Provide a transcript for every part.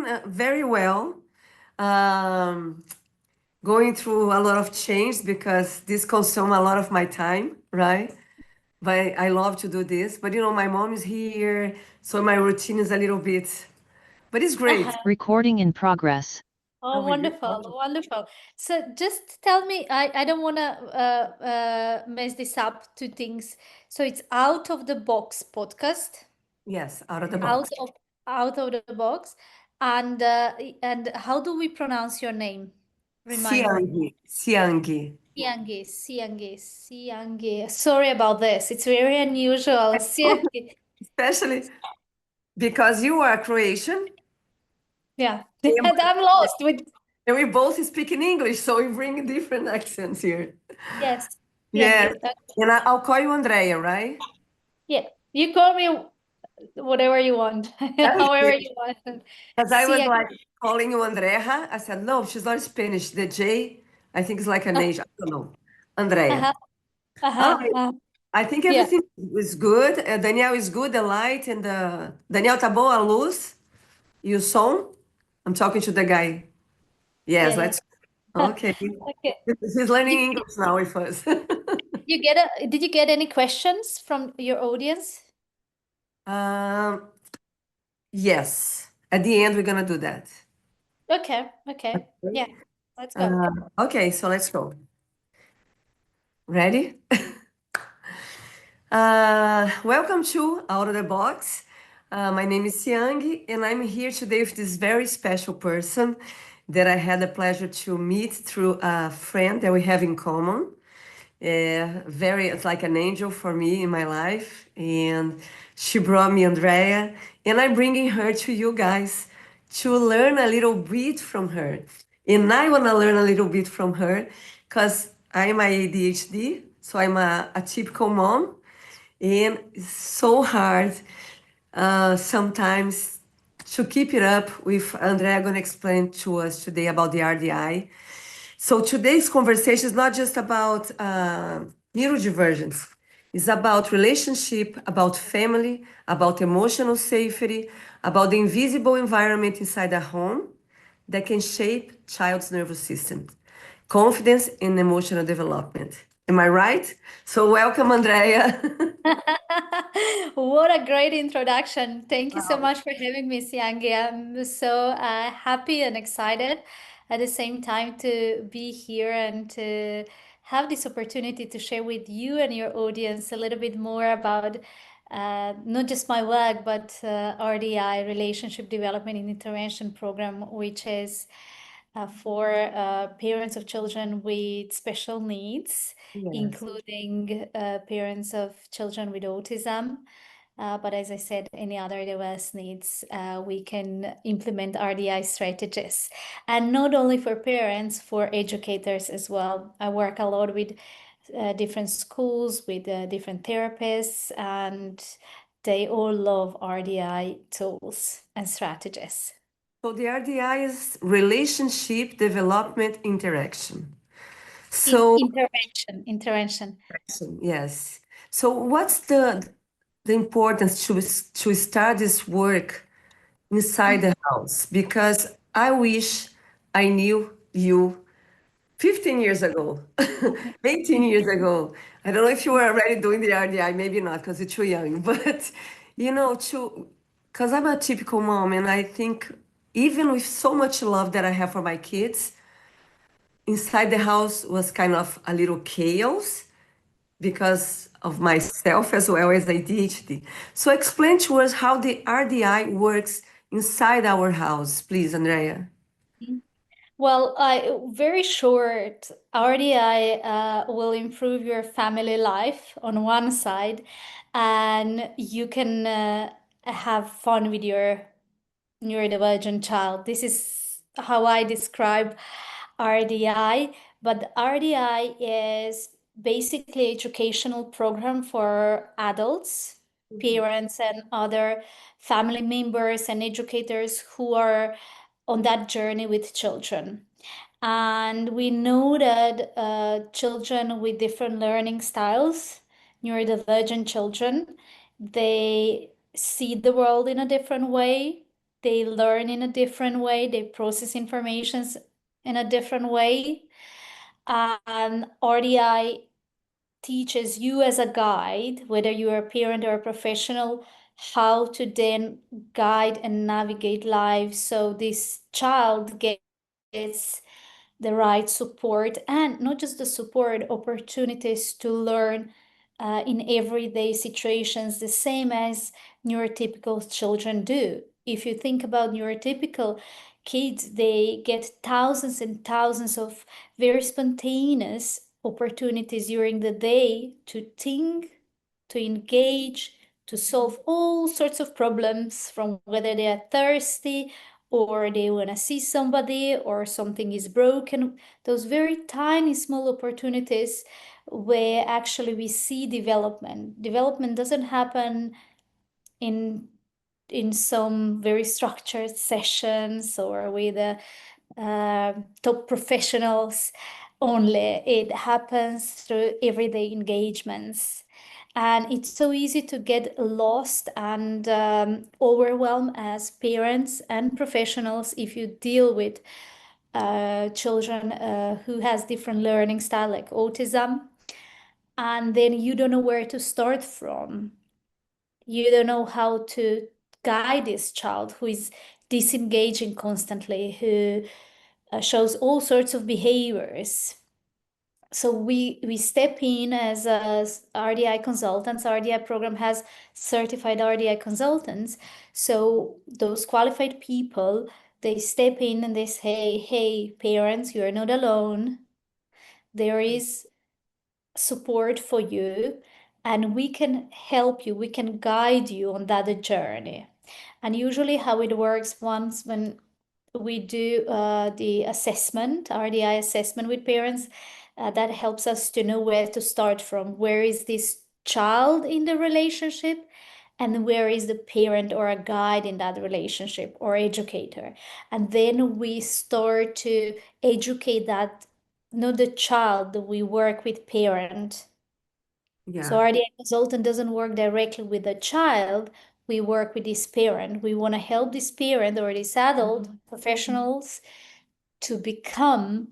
doing very well. Um, Going through a lot of change because this consumes a lot of my time, right? But I love to do this. But my mom is here, so my routine is a little bit, but it's great. Recording in progress. Oh, Oh, we good. wonderful, wonderful. So just tell me, I don't want to mess this up, two things. So it's Out of the Box podcast, Yes, out of the out box. of out of the box, and how do we pronounce your name? Remind me. Siangi, Siangi. Siangi, Siangi, Siangi. Sorry about this. It's very unusual. Siangi. Especially because you are Croatian Yeah, and and I'm lost with and we both speak in English, so we bring different accents here. yes, Yeah, Siangi. and I'll call you Andrea, right? Yeah, you call me whatever you want, however you want. Because I was Siangi. like calling you Andrea. I said, no, she's not Spanish. The J, I think it's like an Asian. I don't know. Andrea. Uh-huh, All uh-huh, right. I think yeah, everything is good. Daniel is good, the light and the. Daniel, tá bom a luz? E o som? I'm talking to the guy. Yes, yeah, yeah. let's. Okay. Okay. He's learning Did, English now with us. did you get any questions from your audience? um, yes. At the end, we're going to do that. Okay, okay. Yeah, let's go. Okay, so let's go. Ready? Welcome to Out of the Box. My name is Siang, and I'm here today with this very special person that I had the pleasure to meet through a friend that we have in common. It's like an angel for me in my life, and she brought me Andrea, and I'm bringing her to you guys to learn a little bit from her. And I want to learn a little bit from her because I'm a ADHD, so I'm a typical mom, and it's so hard sometimes to keep it up with Andrea going to explain to us today about the RDI. So today's conversation is not just about neurodivergence. It's about relationship, about family, about emotional safety, about the invisible environment inside a home that can shape child's nervous system, confidence and emotional development. Am I right? So welcome, Andrea. What a great introduction. Thank you so much for having me, Siangi. I'm so happy and excited at the same time to be here and to have this opportunity to share with you and your audience a little bit more about not just my work, but RDI, Relationship Development and Intervention Program, which is for parents of children with special needs, Yes. including parents of children with autism. But as I said, any other diverse needs, we can implement RDI strategies. And not only for parents, for educators as well. I work a lot with different schools, with different therapists, and they all love RDI tools and strategies. So the RDI is relationship development interaction. So Intervention. yes. So what's the importance to start this work inside the house? Because I wish I knew you 15 years ago, 18 years ago. I don't know if you were already doing the RDI, maybe not because you're too young, but because I'm a typical mom, and I think even with so much love that I have for my kids, inside the house was kind of a little chaos because of myself as well as ADHD. So explain to us how the RDI works inside our house, please, Andrea. Well, very short, RDI will improve your family life on one side, and you can have fun with your neurodivergent child. This is how I describe RDI, but RDI is basically educational program for adults, parents, and other family members and educators who are on that journey with children. And we know that children with different learning styles, neurodivergent children, they see the world in a different way. they learn in a different way, they process informations in a different way. And RDI teaches you as a guide, whether you're a parent or a professional, how to then guide and navigate life so this child gets the right support, and not just the support, opportunities to learn in everyday situations, the same as neurotypical children do. If you think about neurotypical kids, they get thousands and thousands of very spontaneous opportunities during the day to think, to engage, to solve all sorts of problems, from whether they are thirsty or they want to see somebody or something is broken. Those very tiny small opportunities where actually we see development. Development doesn't happen in some very structured sessions or with top professionals only. It happens through everyday engagements. And it's so easy to get lost and overwhelmed as parents and professionals if you deal with children who has different learning style like autism, and then you don't know where to start from. You don't know how to guide this child who is disengaging constantly, who shows all sorts of behaviors. So we step in as RDI consultants. RDI program has certified RDI consultants. So those qualified people, they step in and they say, hey, parents, you're not alone. There is support for you, and we can help you, we can guide you on that journey. And usually how it works, once when we do the assessment, RDI assessment with parents, that helps us to know where to start from. Where is this child in the relationship? And where is the parent or a guide in that relationship or educator? And then we start to educate that, not the child, we work with parent. So Yeah. RDI consultant doesn't work directly with the child. We work with this parent. We want to help this parent or this adult professionals to become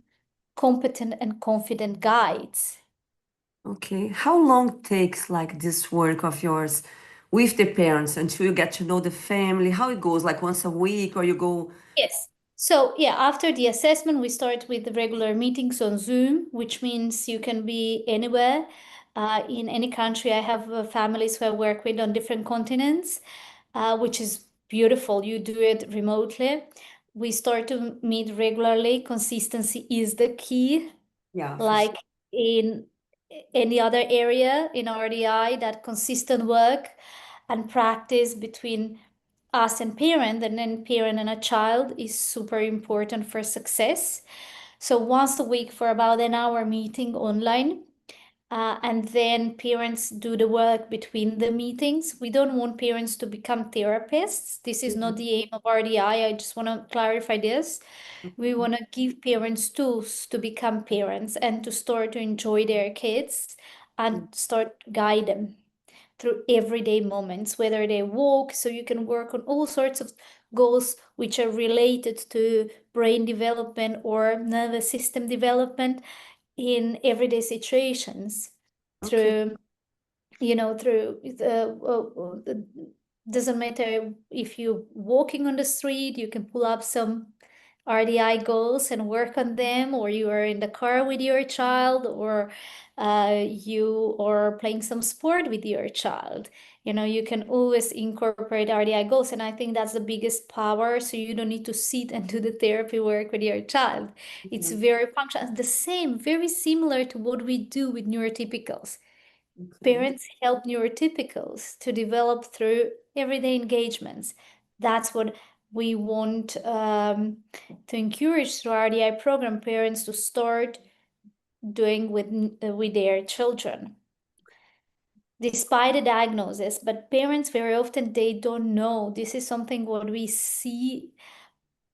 competent and confident guides. Okay. How long takes like this work of yours with the parents until you get to know the family? How it goes, like once a week, or you go? Yes. So yeah, after the assessment, we start with the regular meetings on Zoom, which means you can be anywhere in any country. I have families who I work with on different continents, which is beautiful. You do it remotely. We start to meet regularly. Consistency is the key. Yeah, for sure. Like in any other area in RDI, that consistent work and practice between us and parent, and then parent and a child, is super important for success. So once a week for about an hour meeting online. And then parents do the work between the meetings. We don't want parents to become therapists. This is not the aim of RDI. I just want to clarify this. We want to give parents tools to become parents and to start to enjoy their kids and start guide them through everyday moments, whether they walk, so you can work on all sorts of goals which are related to brain development or nervous system development in everyday situations Okay. through, through the, doesn't matter if you're walking on the street, you can pull up some RDI goals and work on them, or you are in the car with your child, or you are playing some sport with your child. You can always incorporate RDI goals, and I think that's the biggest power. So you don't need to sit and do the therapy work with your child. It's Okay. very functional, the same, very similar to what we do with neurotypicals. Okay. Parents help neurotypicals to develop through everyday engagements. That's what we want to encourage through our RDI program, parents to start doing with their children. Despite the diagnosis, but parents very often, they don't know. This is something what we see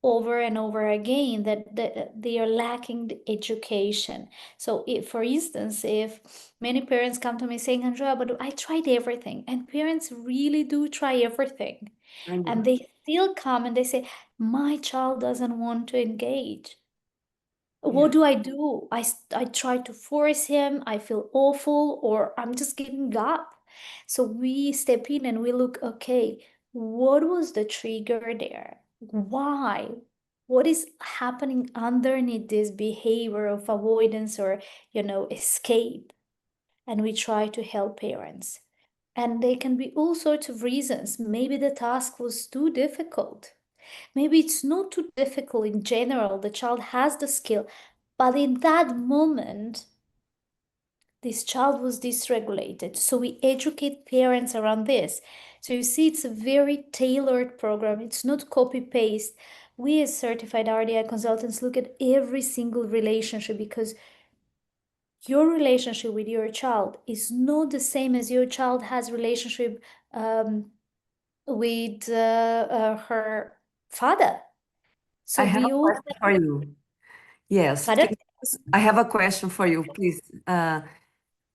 over and over again, that they are lacking the education. So if, for instance, if many parents come to me saying, Andrea, but I tried everything, and parents really do try everything, I and know. they still come and they say, my child doesn't want to engage. Yeah. What do? I try to force him, I feel awful, or I'm just giving up. So we step in and we look, okay, what was the trigger there? Why? What is happening underneath this behavior of avoidance or, escape? And we try to help parents. And there can be all sorts of reasons. Maybe the task was too difficult. Maybe it's not too difficult in general. The child has the skill, but in that moment, this child was dysregulated. So we educate parents around this. So you see, it's a very tailored program. It's not copy paste. We as certified RDI consultants look at every single relationship because your relationship with your child is not the same as your child has relationship with her father. I So have we a all question for you. Yes, pardon? I have a question for you, please.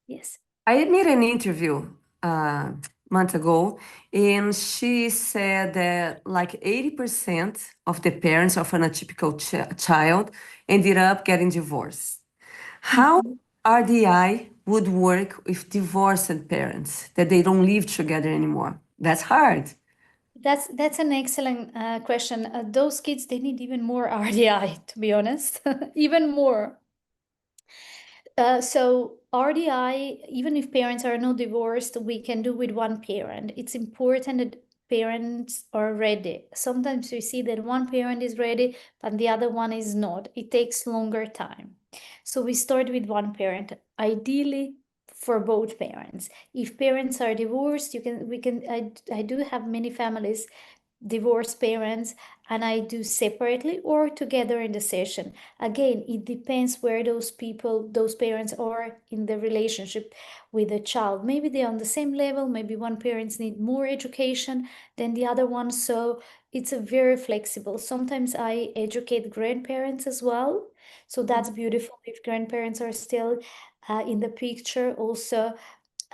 Yes. I made an interview a month ago, and she said that like 80% of the parents of an atypical child ended up getting divorced. How Mhm. RDI would work with divorced parents that they don't live together anymore? That's hard. That's an excellent question. Those kids, they need even more RDI, to be honest, even more. So RDI, even if parents are not divorced, we can do with one parent. It's important that parents are ready. Sometimes we see that one parent is ready, but the other one is not. It takes longer time. So we start with one parent, ideally for both parents. If parents are divorced, I do have many families divorced parents, and I do separately or together in the session. Again, it depends where those parents are in the relationship with the child. Maybe they're on the same level, maybe one parents need more education than the other one. So it's a very flexible. Sometimes I educate grandparents as well. So that's beautiful if grandparents are still in the picture. Also,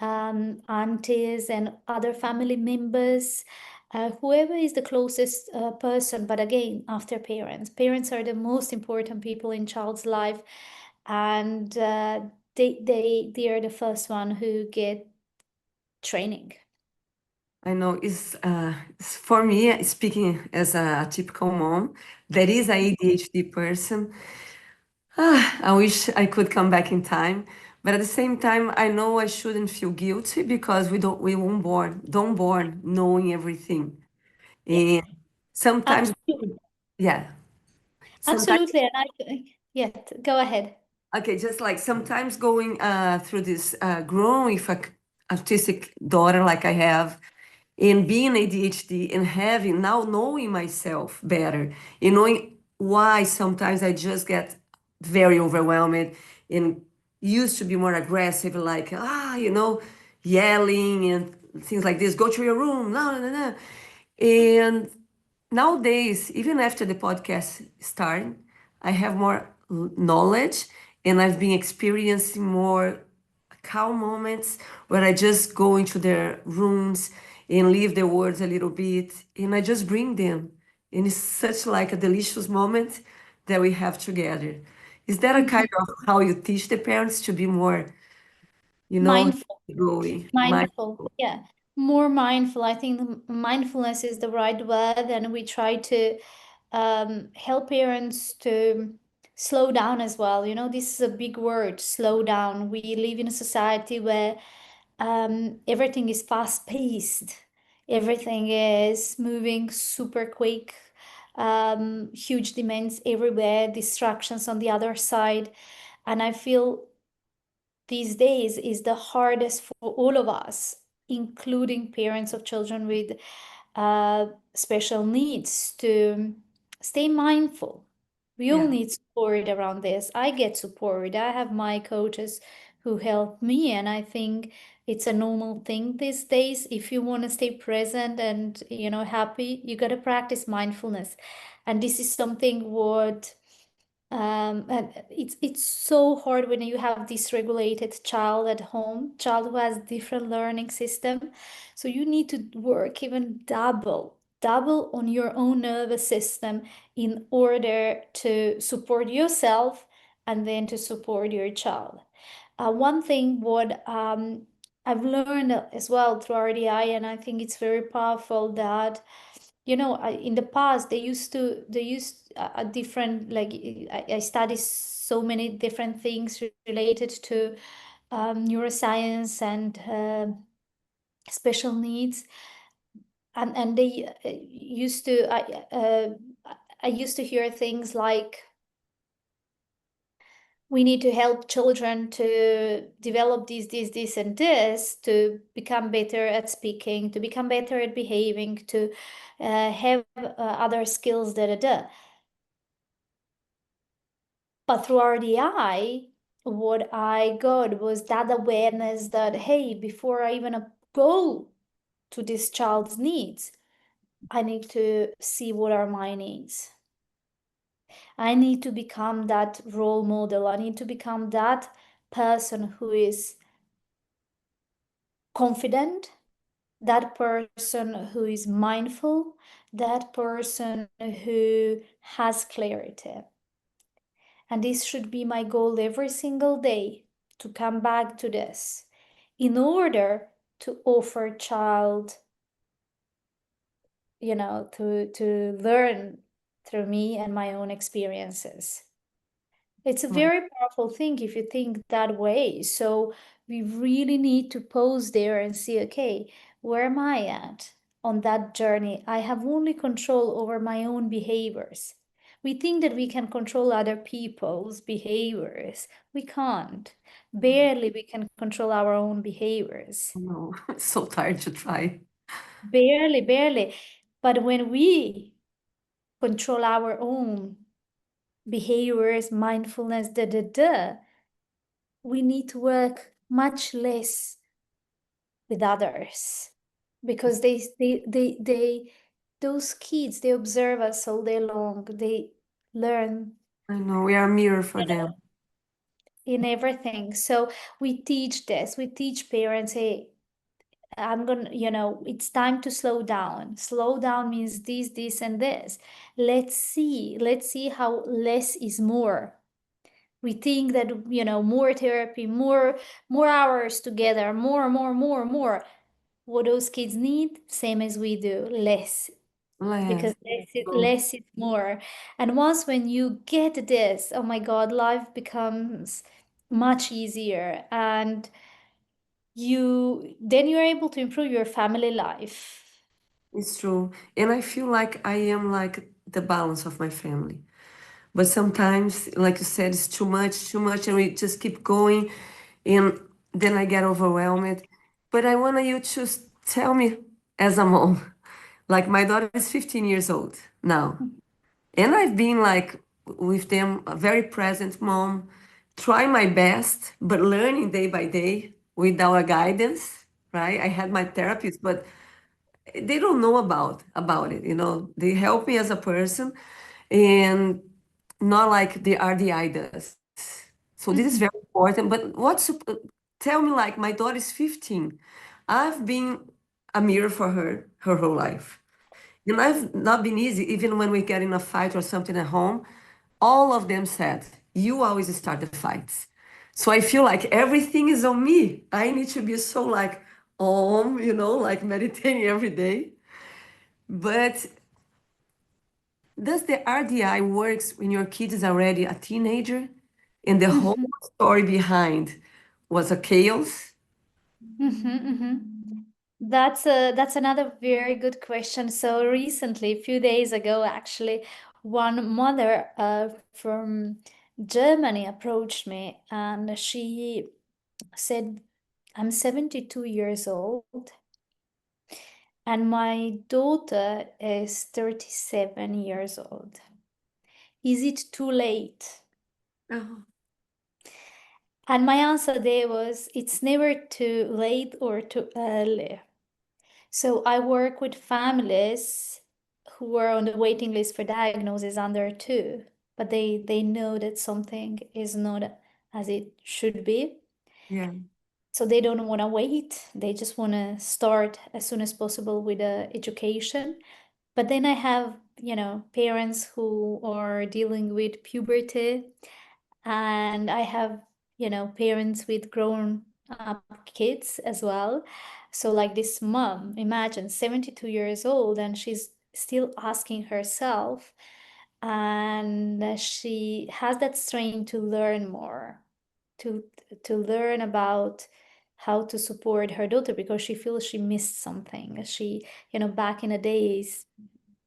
aunties and other family members, whoever is the closest person. But again, after parents are the most important people in child's life, and they are the first one who get training. I know for me, speaking as a typical mom that is a ADHD person. I wish I could come back in time, but at the same time, I know I shouldn't feel guilty because we won't don't born knowing everything. Yeah, And sometimes, absolutely, yeah, sometimes, absolutely. And yeah, go ahead. okay, just like sometimes going through this growing with a artistic daughter like I have, and being ADHD and having now knowing myself better and knowing why sometimes I just get very overwhelmed and used to be more aggressive, like, yelling and things like this, go to your room, no, no, no. And nowadays, even after the podcast started, I have more knowledge and I've been experiencing more calm moments where I just go into their rooms and leave the words a little bit and I just bring them. And it's such like a delicious moment that we have together. Is that a kind Mhm. of how you teach the parents to be more, you know, Mindful. going? Mindful, yeah, more mindful. I think mindfulness is the right word, and we try to help parents to slow down as well. This is a big word, slow down. We live in a society where everything is fast paced, everything is moving super quick, huge demands everywhere, distractions on the other side. And I feel these days is the hardest for all of us, including parents of children with special needs, to stay mindful. We all Yeah, need support around this. I get support. I have my coaches who help me, and I think it's a normal thing these days. If you want to stay present and happy, you got to practice mindfulness. And this is something what and it's so hard when you have dysregulated child at home, child who has different learning system. So you need to work even double. double on your own nervous system in order to support yourself and then to support your child. One thing what I've learned as well through RDI, and I think it's very powerful, that in the past they used a different, like I studied so many different things related to neuroscience and special needs, and they used to I used to hear things like, we need to help children to develop this, and this to become better at speaking, to become better at behaving, to have other skills, da da da. But through RDI, what I got was that awareness that, hey, before I even go to this child's needs, I need to see what are my needs. I need to become that role model. I need to become that person who is confident, that person who is mindful, that person who has clarity. And this should be my goal every single day, to come back to this in order to offer child, to learn through me and my own experiences. It's a Right. very powerful thing if you think that way. So we really need to pause there and see, okay, where am I at on that journey? I have only control over my own behaviors. We think that we can control other people's behaviors. We can't. Barely we can control our own behaviors. No, it's so tired to try. Barely, barely. But when we control our own behaviors, mindfulness, da da da, we need to work much less with others, because those kids, they observe us all day long. They learn I know we are a mirror for them. in everything. So we teach this. We teach parents, hey, I'm gonna, it's time to slow down. Slow down means this, and this. Let's see how less is more. We think that, more therapy, more hours together, more. What those kids need, same as we do, less, because Less. less is more. And once when you get this, oh my God, life becomes much easier, and you're able to improve your family life. It's true. And I feel like I am like the balance of my family. But sometimes, like you said, it's too much, and we just keep going, and then I get overwhelmed. But I want you to tell me, as a mom, like my daughter is 15 years old now, and I've been like with them, a very present mom, trying my best, but learning day by day without a guidance, right? I had my therapist, but they don't know about it, they help me as a person, and not like the RDI does. So this is Mhm. very important. But tell me, like my daughter is 15. I've been a mirror for her whole life. And I've not been easy, even when we get in a fight or something at home. All of them said, you always start the fights. So I feel like everything is on me. I need to be so like, like meditating every day. But does the RDI works when your kid is already a teenager and the whole Mhm. story behind was a chaos? Mhm. Mhm. That's another very good question. So recently, a few days ago, actually, one mother from Germany approached me, and she said, I'm 72 years old, and my daughter is 37 years old. Is it too late? Oh, And my answer there was, it's never too late or too early. So I work with families who are on the waiting list for diagnosis under two, but they know that something is not as it should be. yeah. So they don't want to wait. They just want to start as soon as possible with education. But then I have, parents who are dealing with puberty, and I have, parents with grown up kids as well. So like this mom, imagine 72 years old, and she's still asking herself, and she has that strain to learn more, to to learn about how to support her daughter, because she feels she missed something. She, back in the days,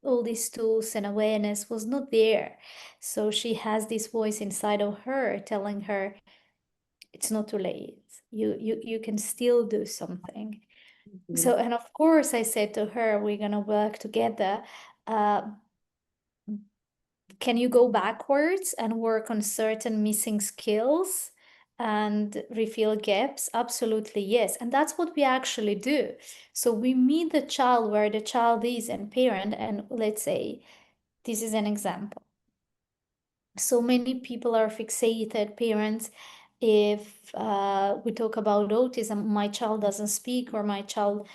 all these tools and awareness was not there. So she has this voice inside of her telling her it's not too late. You can still do something. Mhm. So, and of course I said to her, we're gonna work together. Uh, can you go backwards and work on certain missing skills and refill gaps? Absolutely, yes. And that's what we actually do. So we meet the child where the child is and parent, and let's say this is an example. So many people are fixated, parents, if we talk about autism, my child doesn't speak, or my child,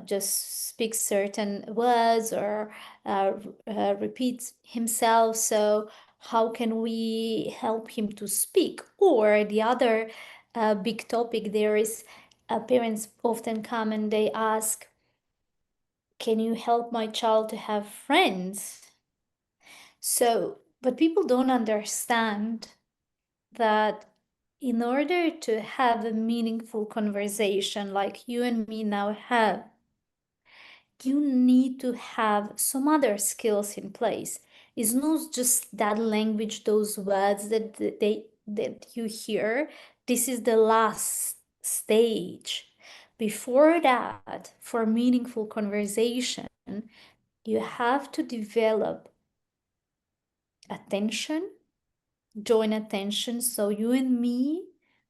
just speaks certain words, or uh, repeats himself. So how can we help him to speak? Or the other big topic there is, parents often come and they ask, can you help my child to have friends? So, but people don't understand that in order to have a meaningful conversation like you and me now have, you need to have some other skills in place. It's not just that language, those words that you hear. This is the last stage. Before that, for meaningful conversation, you have to develop attention, joint attention. So you and me,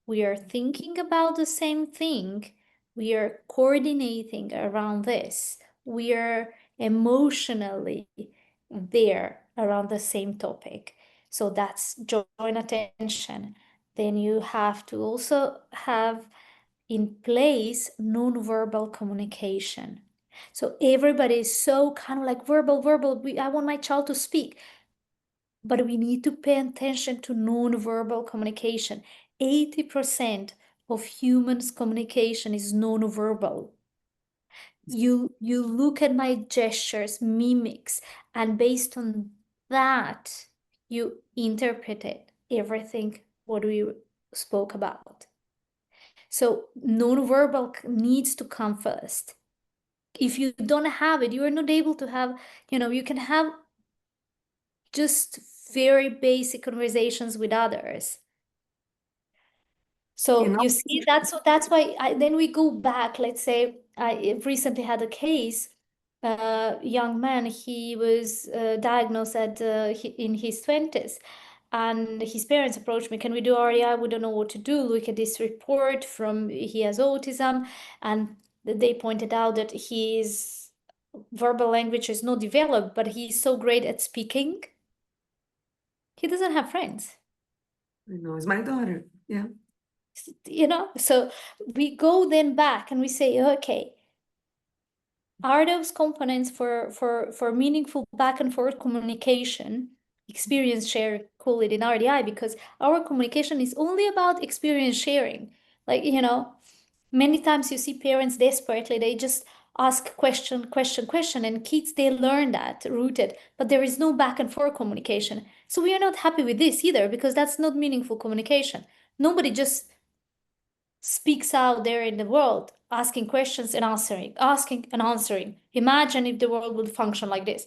we are thinking about the same thing. We are coordinating around this. We are emotionally there around the same topic. So that's joint attention. Then you have to also have in place non-verbal communication. So everybody is so kind of like verbal, verbal. I want my child to speak, but we need to pay attention to non-verbal communication. 80% of humans' communication is non-verbal. You look at my gestures, mimics, and based on that, you interpret it, everything what we spoke about. So non-verbal needs to come first. If you don't have it, you are not able to have, you can have just very basic conversations with others. You So know, you see, that's why then we go back. Let's say I recently had a case, young man. He was diagnosed in his 20s, and his parents approached me. Can we do REI? We don't know what to do. Look at this report from he has autism, and they pointed out that his verbal language is not developed, but he's so great at speaking. He doesn't have friends. I know, it's my daughter. Yeah. So we go then back and we say, okay, are those components for meaningful back and forth communication, experience share, call it in RDI, because our communication is only about experience sharing. Like, many times you see parents desperately, they just ask question, question, question, and kids, they learn that rooted, but there is no back and forth communication. So we are not happy with this either, because that's not meaningful communication. Nobody just speaks out there in the world, asking questions and answering, asking and answering. Imagine if the world would function like this.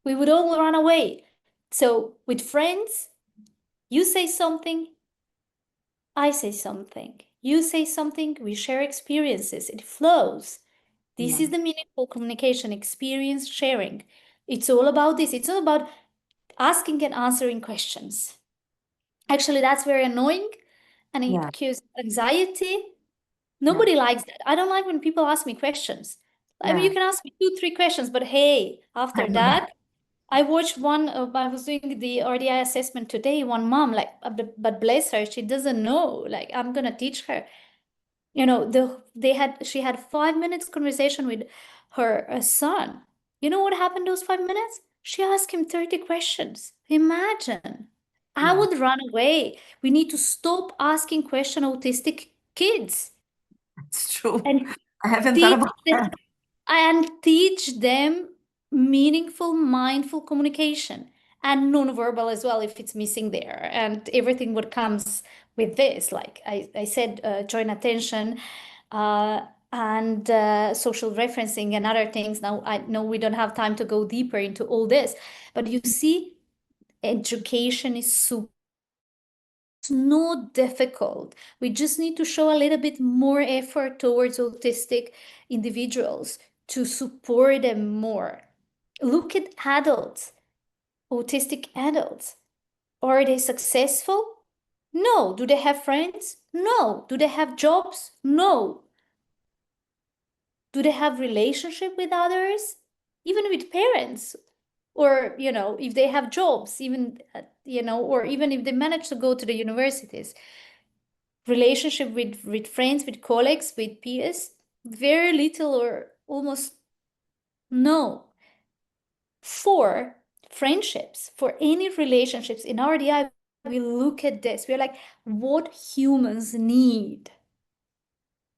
We would all run away. So with friends, you say something, I say something. You say something, we share experiences. It flows. This Yeah. is the meaningful communication, experience sharing. It's all about this. It's all about asking and answering questions. Actually, that's very annoying, and Yeah. it causes anxiety. Yeah. Nobody likes that. I don't like when people ask me questions. I mean, you Yeah. can ask me two, three questions, but hey, after that, I watched one. I was doing the RDI assessment today. One mom, like, but bless her, she doesn't know. Like, I'm gonna teach her. She had 5 minutes conversation with her son. You know what happened those 5 minutes? She asked him 30 questions. Imagine. I Yeah, would run away. We need to stop asking question autistic kids it's true. and I haven't thought teach about them that. meaningful, mindful communication and nonverbal as well if it's missing there, and everything what comes with this. Like I said, joint attention, and social referencing and other things. Now, I know we don't have time to go deeper into all this, but you see, education is super. It's not difficult. We just need to show a little bit more effort towards autistic individuals to support them more. Look at adults, autistic adults. Are they successful? No. Do they have friends? No. Do they have jobs? No. Do they have relationship with others? Even with parents? Or, if they have jobs, even, or even if they manage to go to the universities. Relationship with friends, with colleagues, with peers? Very little or almost no. For friendships, for any relationships in RDI, we look at this. We're like, what humans need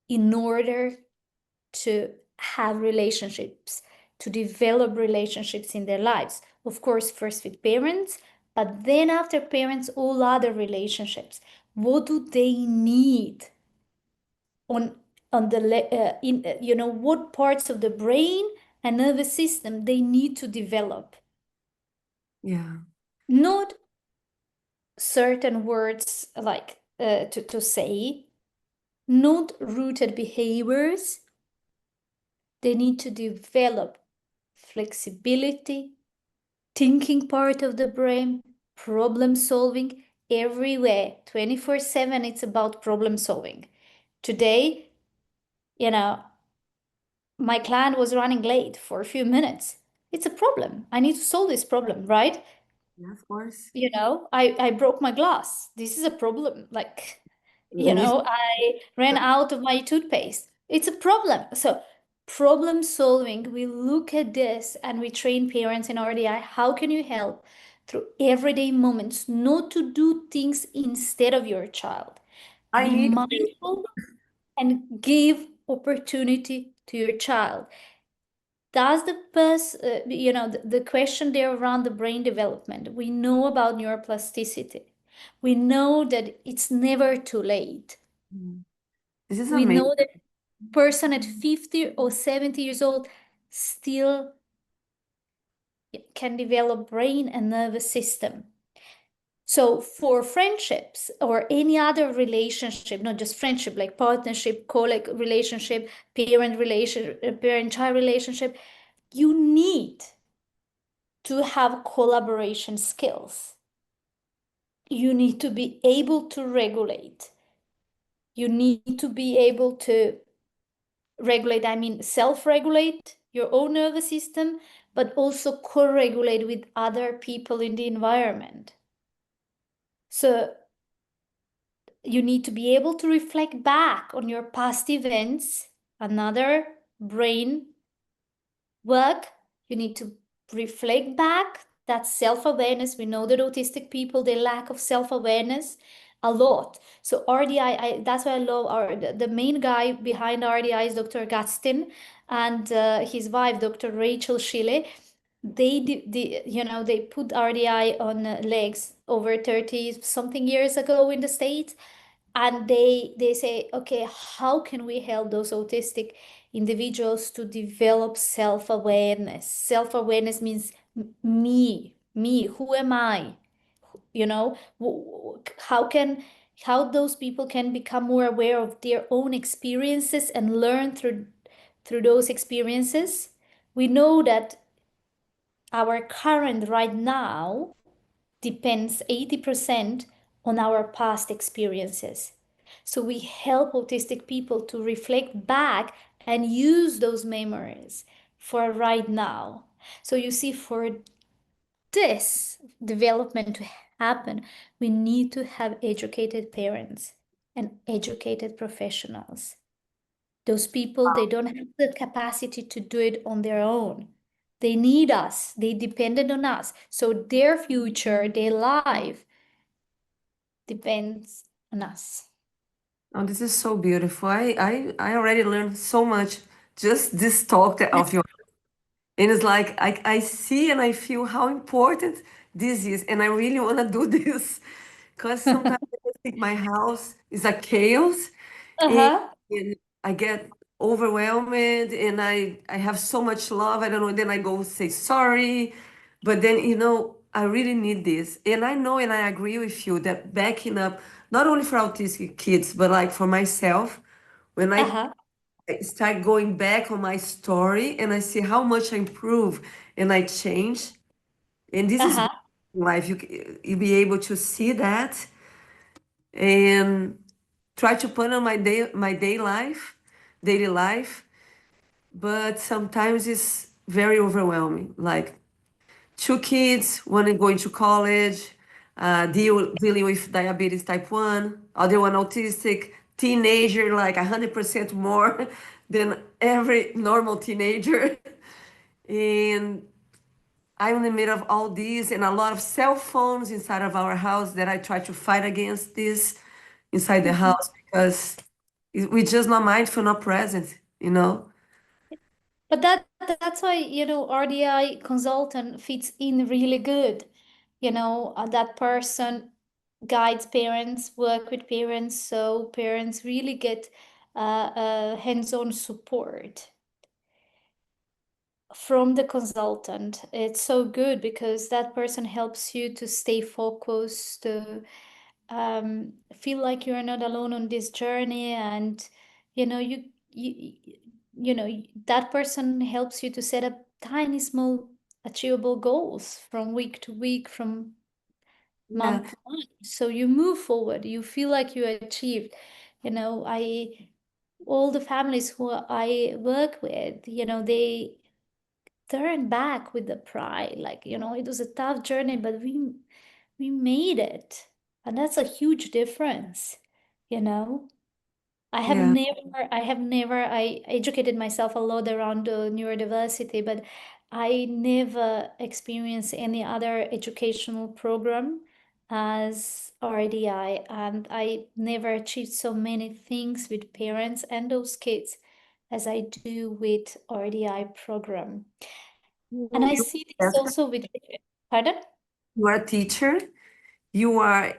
in order to have relationships, to develop relationships in their lives. Of course, first with parents, but then after parents, all other relationships. What do they need on what parts of the brain and nervous system they need to develop? Yeah. Not certain words like to say, not rooted behaviors. They need to develop flexibility, thinking part of the brain, problem solving everywhere. 24/7, it's about problem solving. Today, my client was running late for a few minutes. It's a problem. I need to solve this problem, right? Yeah, of course. I broke my glass. This is a problem. Like, We need I ran out of my toothpaste. It's a problem. So, problem solving, we look at this and we train parents in RDI. How can you help through everyday moments not to do things instead of your child? I Be need mindful and give opportunity to your child. Does the person, the question there around the brain development, we know about neuroplasticity. We know that it's never too late. this is We amazing. know that person at 50 or 70 years old still can develop brain and nervous system. So for friendships or any other relationship, not just friendship, like partnership, colleague relationship, parent-child relationship, you need to have collaboration skills. You need to be able to regulate. You need to be able to regulate, I mean, self-regulate your own nervous system, but also co-regulate with other people in the environment. So you need to be able to reflect back on your past events, another brain work. You need to reflect back. That's self-awareness. We know that autistic people, they lack of self-awareness a lot. So RDI, that's why I love the main guy behind RDI is Dr. Gastin and his wife, Dr. Rachel Shile. They put RDI on legs over 30 something years ago in the States, and they say, okay, how can we help those autistic individuals to develop self-awareness? Self-awareness means me, who am I? How those people can become more aware of their own experiences and learn through those experiences. We know that our current right now depends 80% on our past experiences. So we help autistic people to reflect back and use those memories for right now. So you see, for this development to happen, we need to have educated parents and educated professionals. Those people, they don't have the capacity to do it on their own. They need us. They depended on us. So their future, their life depends on us. Oh, this is so beautiful. I already learned so much just this talk of yours. And it's like I see and I feel how important this is. And I really want to do this because sometimes I just think my house is a chaos and, Uh-huh. and I get overwhelmed and I have so much love. I don't know. Then I go say sorry. But then, I really need this. And I know and I agree with you that backing up, not only for autistic kids, but like for myself, when Uh-huh. I start going back on my story and I see how much I improve and I change. And this is Uh-huh. life. You be able to see that and try to put on daily life. But sometimes it's very overwhelming. Like two kids, one is going to college, dealing with diabetes type 1, other one autistic, teenager, like 100% more than every normal teenager. And I'm in the middle of all these and a lot of cell phones inside of our house that I try to fight against this inside the Mhm. house because we're just not mindful, not present. But that's why, RDI consultant fits in really good. That person guides parents, work with parents, so parents really get hands-on support from the consultant. It's so good because that person helps you to stay focused, to feel like you're not alone on this journey, and you that person helps you to set up tiny, small, achievable goals from week to week, from Yeah, month to month. So you move forward. You feel like you achieved. I all the families who I work with, they turn back with the pride. Like, it was a tough journey, but we made it. And that's a huge difference, you know. yeah, I educated myself a lot around neurodiversity, but I never experienced any other educational program as RDI, and I never achieved so many things with parents and those kids as I do with RDI program. And I you, see this also with, pardon? you are a teacher. You are,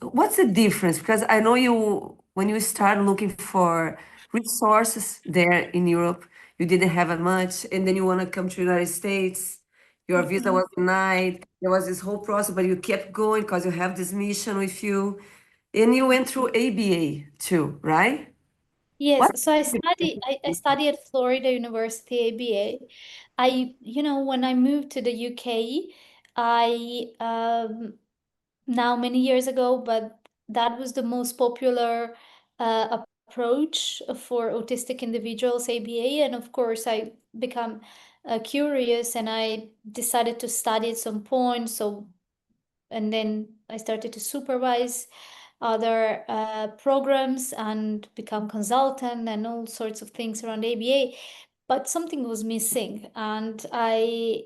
what's the difference? Because I know when you start looking for resources there in Europe, you didn't have as much, and then you want to come to United States, your visa Mhm. was denied. There was this whole process, but you kept going because you have this mission with you, and you went through ABA too, right? What? Yes, so I study at Florida University ABA. When I moved to the UK, I now many years ago, but that was the most popular approach for autistic individuals, ABA, and of course I become curious and I decided to study at some point. So and then I started to supervise other programs and become consultant and all sorts of things around ABA. But something was missing, and I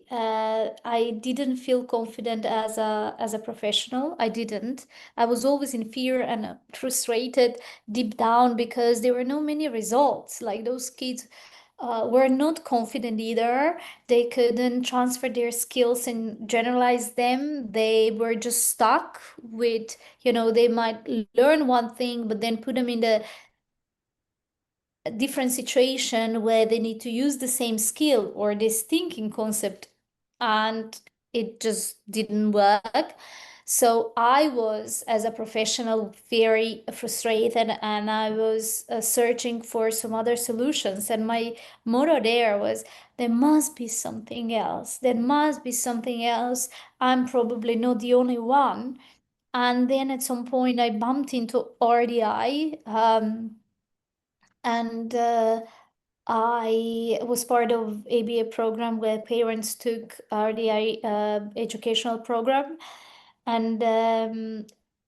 didn't feel confident as a professional. I didn't. I was always in fear and frustrated deep down because there were no many results. Like those kids were not confident either. They couldn't transfer their skills and generalize them. They were just stuck with, they might learn one thing, but then put them in the different situation where they need to use the same skill or this thinking concept, and it just didn't work. So I was, as a professional, very frustrated, and I was searching for some other solutions. And my motto there was, there must be something else. There must be something else. I'm probably not the only one. And then at some point, I bumped into RDI. And I was part of ABA program where parents took RDI educational program, and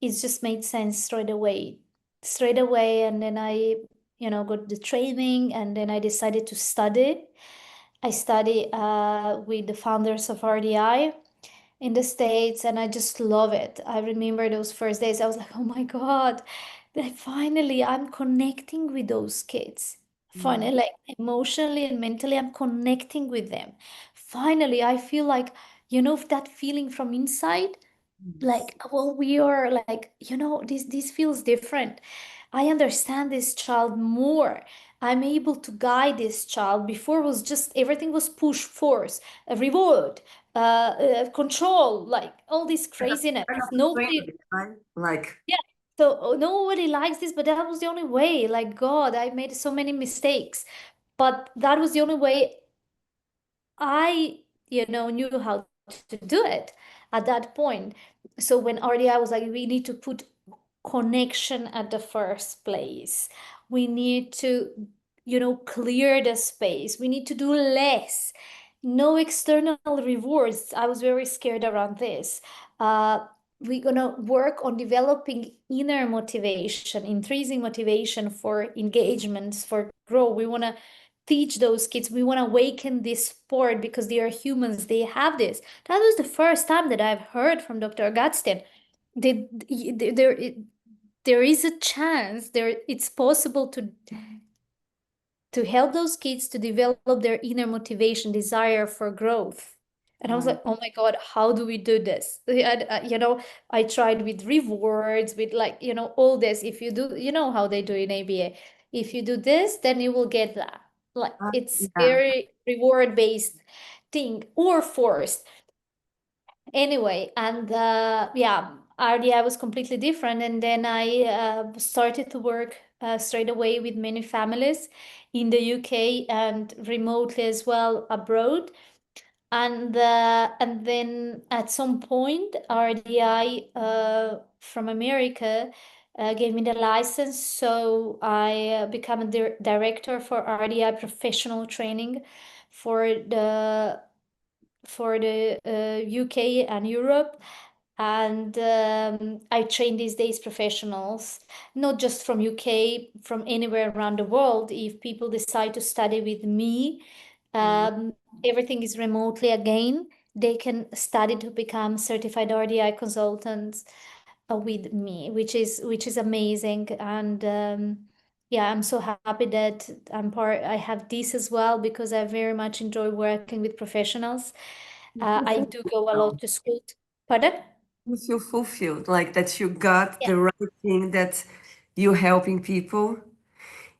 it just made sense straight away. And then I, got the training, and then I decided to study. I study with the founders of RDI in the States, and I just love it. I remember those first days. I was like, oh my God, finally I'm connecting with those kids. Mm, Finally, like emotionally and mentally, I'm connecting with them. Finally, I feel like, that feeling from inside, yes. like, well, we are like, this feels different. I understand this child more. I'm able to guide this child. Before was just everything was push, force, reward, control, like all this craziness. Kind of Nobody, training, right? Like, yeah. So nobody likes this, but that was the only way. Like God, I made so many mistakes, but that was the only way I, knew how to do it at that point. So when RDI was like, we need to put connection at the first place. We need to, clear the space. We need to do less. No external rewards. I was very scared around this. We're gonna work on developing inner motivation, increasing motivation for engagements, for growth. We wanna teach those kids. We want to awaken this sport because they are humans. They have this. That was the first time that I've heard from Dr. Agatstein. They, there, there is a chance there. It's possible to help those kids to develop their inner motivation, desire for growth. And I was right. like, oh my God, how do we do this? I tried with rewards, with like, all this. If you do, how they do in ABA. If you do this, then you will get that. Like it's Yeah. very reward-based thing or forced. Anyway, and yeah, RDI was completely different. And then I started to work straight away with many families in the UK and remotely as well abroad. And then at some point, RDI from America gave me the license, so I became a director for RDI professional training for the UK and Europe. And I train these days professionals, not just from UK, from anywhere around the world. If people decide to study with me, Mm. um, everything is remotely again. They can study to become certified RDI consultants with me, which is amazing. And yeah, I'm so happy that I have this as well because I very much enjoy working with professionals. You feel I do go a lot fulfilled. to school. Pardon? You feel fulfilled, like that you got Yeah. the right thing, that you helping people.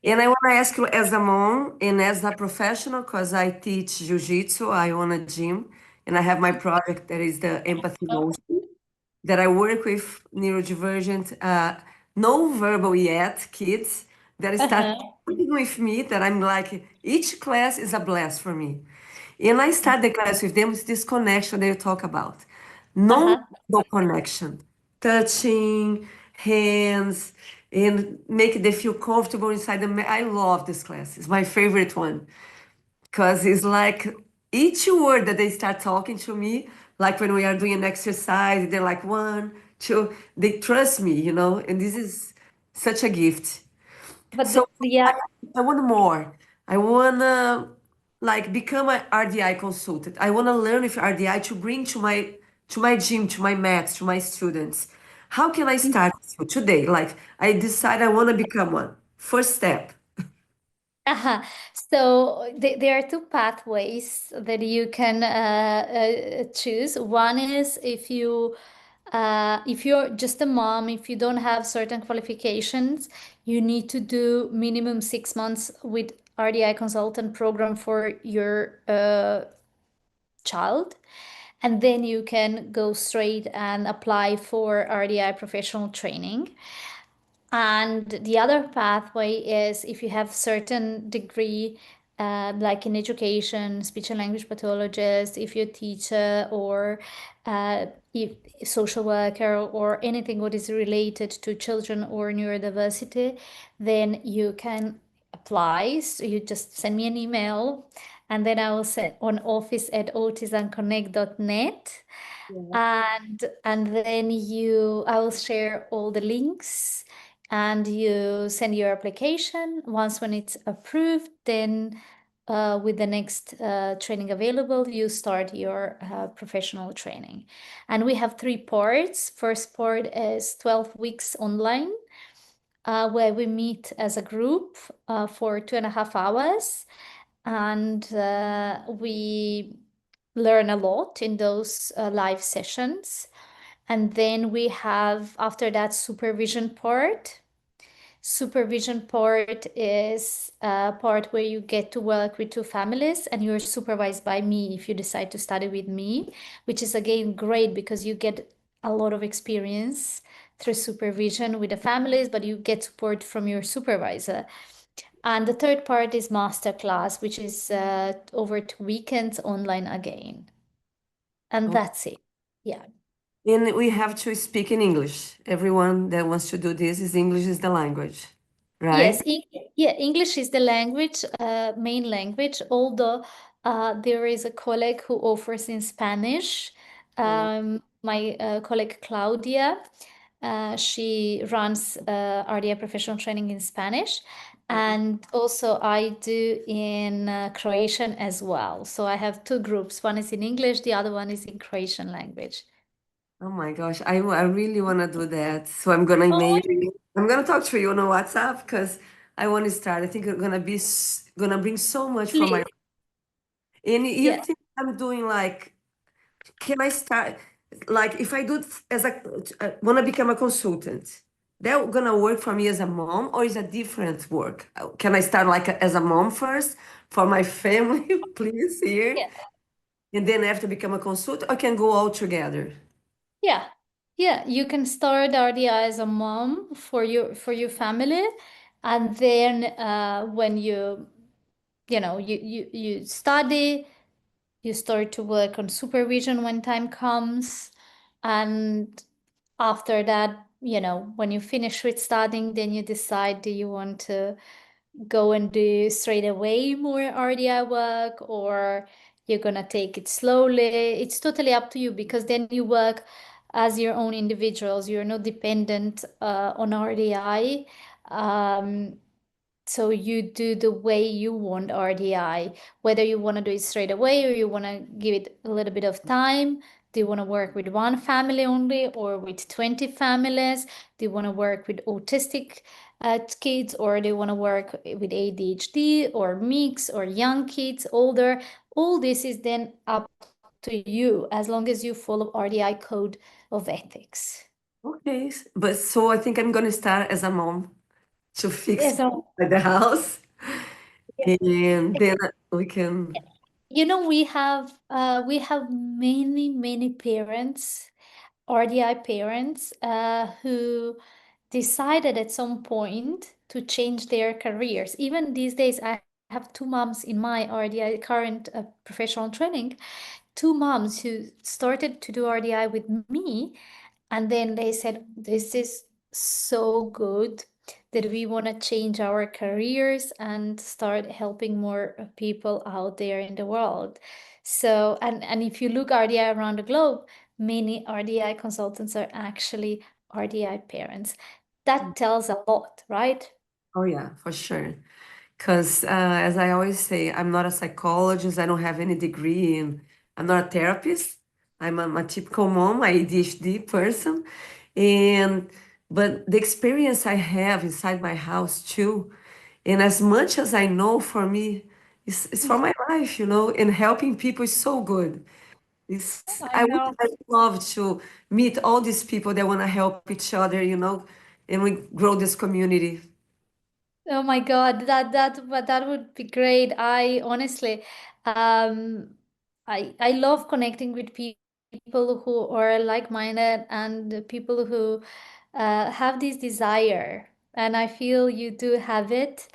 Yeah. And I want to ask you, as a mom and as a professional, because I teach jiu-jitsu, I own a gym, and I have my project that is the empathy motion, that I work with neurodivergent, no verbal yet kids that start Uh-huh. working with me, that I'm like, each class is a blast for me. And I start the class with them with this connection that you talk about. Uh-huh. No connection, touching, hands, and make them feel comfortable inside the. I love this class. It's my favorite one because it's like each word that they start talking to me, like when we are doing an exercise, they're like one, two, they trust me, and this is such a gift. But So I, yeah. I want more. I wanna like become an RDI consultant. I wanna learn with RDI to bring to my gym, to my mats, to my students. How can I start with you today? Like I decide I wanna become one. First step. Uh-huh. So there are two pathways that you can choose. One is if you're just a mom, if you don't have certain qualifications, you need to do minimum 6 months with RDI consultant program for your child. And then you can go straight and apply for RDI professional training. And the other pathway is if you have certain degree, like in education, speech and language pathologist, if you're a teacher or if social worker or anything what is related to children or neurodiversity, then you can apply. So you just send me an email and then I will send on office@autismconnect.net, Yeah. and then I will share all the links and you send your application. Once when it's approved, then with the next training available, you start your professional training. And we have three parts. First part is 12 weeks online, where we meet as a group for 2.5 hours. And we learn a lot in those live sessions. And then we have, after that, supervision part. Supervision part is a part where you get to work with two families and you're supervised by me if you decide to study with me, which is again great because you get a lot of experience through supervision with the families, but you get support from your supervisor. And the third part is masterclass, which is over 2 weekends online again. And Oh, that's it. Yeah. and we have to speak in English. Everyone that wants to do this is English is the language, right? Yes, yeah, English is the language, main language, although there is a colleague who offers in Spanish. Oh, My colleague Claudia, she runs RDA professional training in Spanish. And also I do in Croatian as well. So I have two groups. One is in English, the other one is in Croatian language. oh my gosh, I really want to do that. So I'm gonna Oh, email you. I'm gonna talk to you on WhatsApp because I want to start. I think it's gonna be gonna bring so much for my. please. And you Yeah. think I'm doing like, can I start like if I do it as a want to become a consultant? That gonna work for me as a mom, or is a different work? Can I start like as a mom first for my family, please here, Yeah. and then after become a consultant, or can go all together? Yeah. Yeah, you can start RDI as a mom for your family, and then when you study, you start to work on supervision when time comes, and after that, when you finish with studying, then you decide, do you want to go and do straight away more RDI work, or you're gonna take it slowly. It's totally up to you because then you work as your own individuals. You're not dependent on RDI. Um, so you do the way you want RDI, whether you want to do it straight away or you want to give it a little bit of time. Do you want to work with one family only or with 20 families? Do you want to work with autistic kids, or do you want to work with ADHD or mix or young kids, older? All this is then up to you as long as you follow RDI code of ethics. Okay, but so I think I'm gonna start as a mom to fix So, the house, and then we can. we have many, many parents, RDI parents, who decided at some point to change their careers. Even these days, I have two moms in my RDI current professional training, two moms who started to do RDI with me, and then they said, this is so good that we want to change our careers and start helping more people out there in the world. So, and if you look RDI around the globe, many RDI consultants are actually RDI parents. That tells a lot, right? Oh yeah, for sure. Because as I always say, I'm not a psychologist. I don't have any degree, and I'm not a therapist. I'm a typical mom, a ADHD person, and but the experience I have inside my house too, and as much as I know, for me, it's for Yeah, my life, and helping people is so good. I know. I would love to meet all these people that want to help each other, and we grow this community. Oh my God, that would be great. I honestly, um, I love connecting with people who are like-minded and the people who have this desire, and I feel you do have it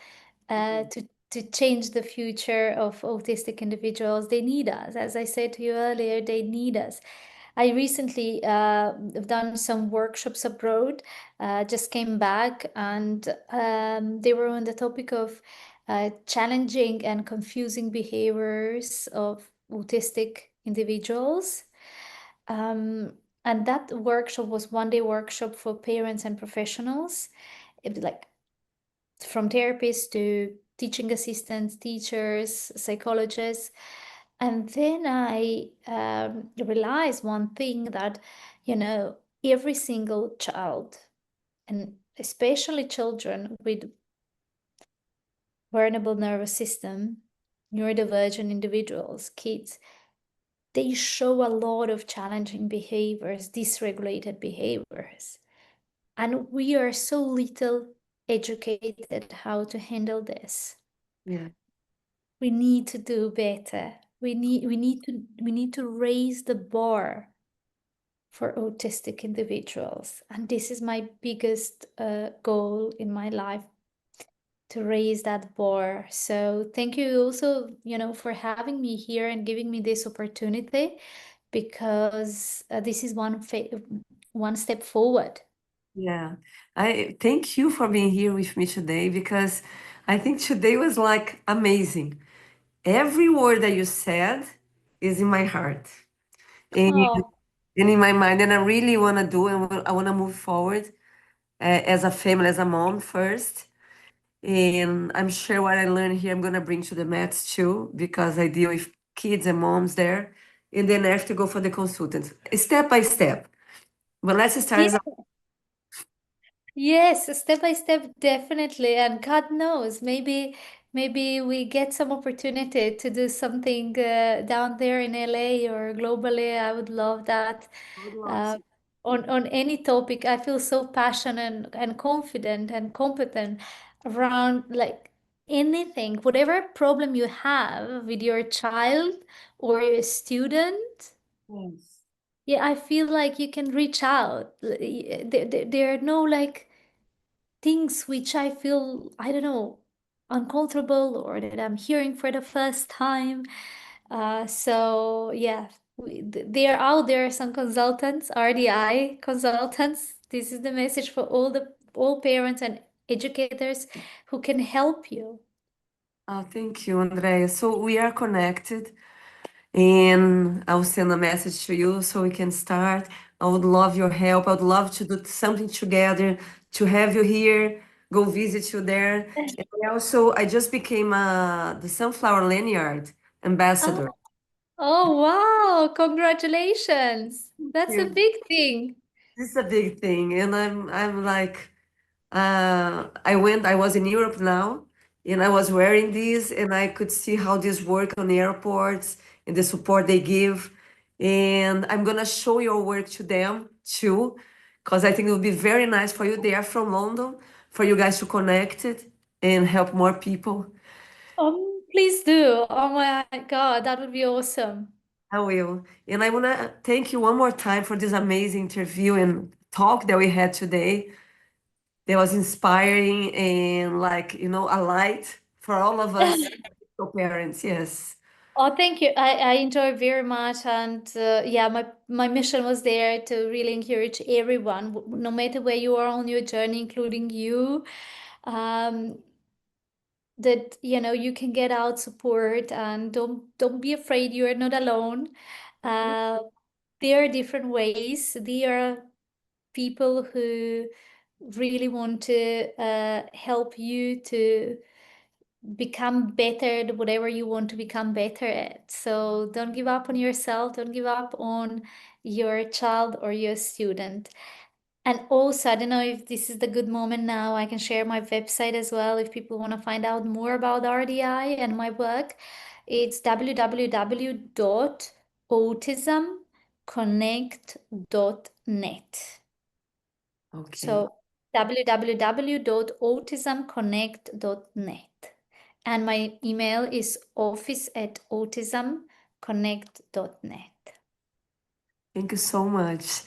to change the future of autistic individuals. They need us, as I said to you earlier. They need us. I recently have done some workshops abroad, just came back, and they were on the topic of challenging and confusing behaviors of autistic individuals. Um, and that workshop was 1 day workshop for parents and professionals. It was like from therapists to teaching assistants, teachers, psychologists. And then I realized one thing that, every single child, and especially children with vulnerable nervous system, neurodivergent individuals, kids, they show a lot of challenging behaviors, dysregulated behaviors. And we are so little educated how to handle this. Yeah. We need to do better. We need to raise the bar for autistic individuals. And this is my biggest goal in my life, to raise that bar. So thank you also, for having me here and giving me this opportunity, because this is one step forward. Yeah. I thank you for being here with me today because I think today was like amazing. Every word that you said is in my heart and, Oh, and in my mind, and I really want to do, and I want to move forward as a family, as a mom first. And I'm sure what I learned here, I'm gonna bring to the Mets too, because I deal with kids and moms there. And then I have to go for the consultant, step by step. But let's start as a yes, step by step, definitely. And God knows, maybe we get some opportunity to do something down there in LA or globally. I would love that. I would love Uh, to. on any topic, I feel so passionate and confident and competent around like anything, whatever problem you have with your child or your student. Yes. Yeah, I feel like you can reach out. There are no like things which I feel, I don't know, uncomfortable or that I'm hearing for the first time. So yeah, there are out there some consultants, RDI consultants. This is the message for all parents and educators who can help you. Oh, thank you, Andrea. So we are connected, and I'll send a message to you so we can start. I would love your help. I would love to do something together, to have you here, go visit you there. And I just became the Sunflower Lanyard Oh, ambassador. oh wow, congratulations. That's a Yeah. big thing. This is a big thing, and I'm like, I was in Europe now, and I was wearing these, and I could see how these work on the airports and the support they give. And I'm gonna show your work to them too, because I think it would be very nice for you. They are from London, for you guys to connect it and help more people. Please do. Oh my God, that would be awesome. I will. And I wanna thank you one more time for this amazing interview and talk that we had today. That was inspiring and like, a light for all of us parents. Yes. Oh, thank you. I enjoy very much, and yeah, my mission was there to really encourage everyone, no matter where you are on your journey, including you, um, that you can get out support and don't be afraid. You are not alone. Uh, there are different ways. There are people who really want to help you to become better at whatever you want to become better at. So don't give up on yourself, don't give up on your child or your student. And also, I don't know if this is the good moment now, I can share my website as well if people want to find out more about RDI and my work. It's www.autismconnect.net. Okay. So www.autismconnect.net. And my email is office@autismconnect.net. Thank you so much.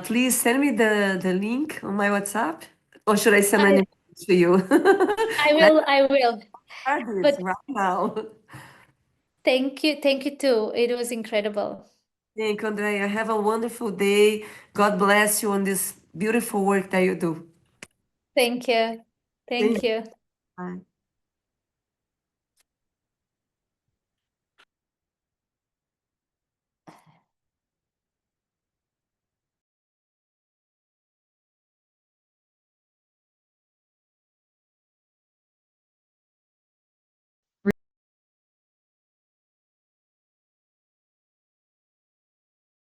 Please send me the link on my WhatsApp, or should I send an I, email to you? I Let's will, I will. start this But right now. thank you too. It was incredible. Thank you, Andrea. Have a wonderful day. God bless you on this beautiful work that you do. Thank you. Thank Thank you. you. Bye.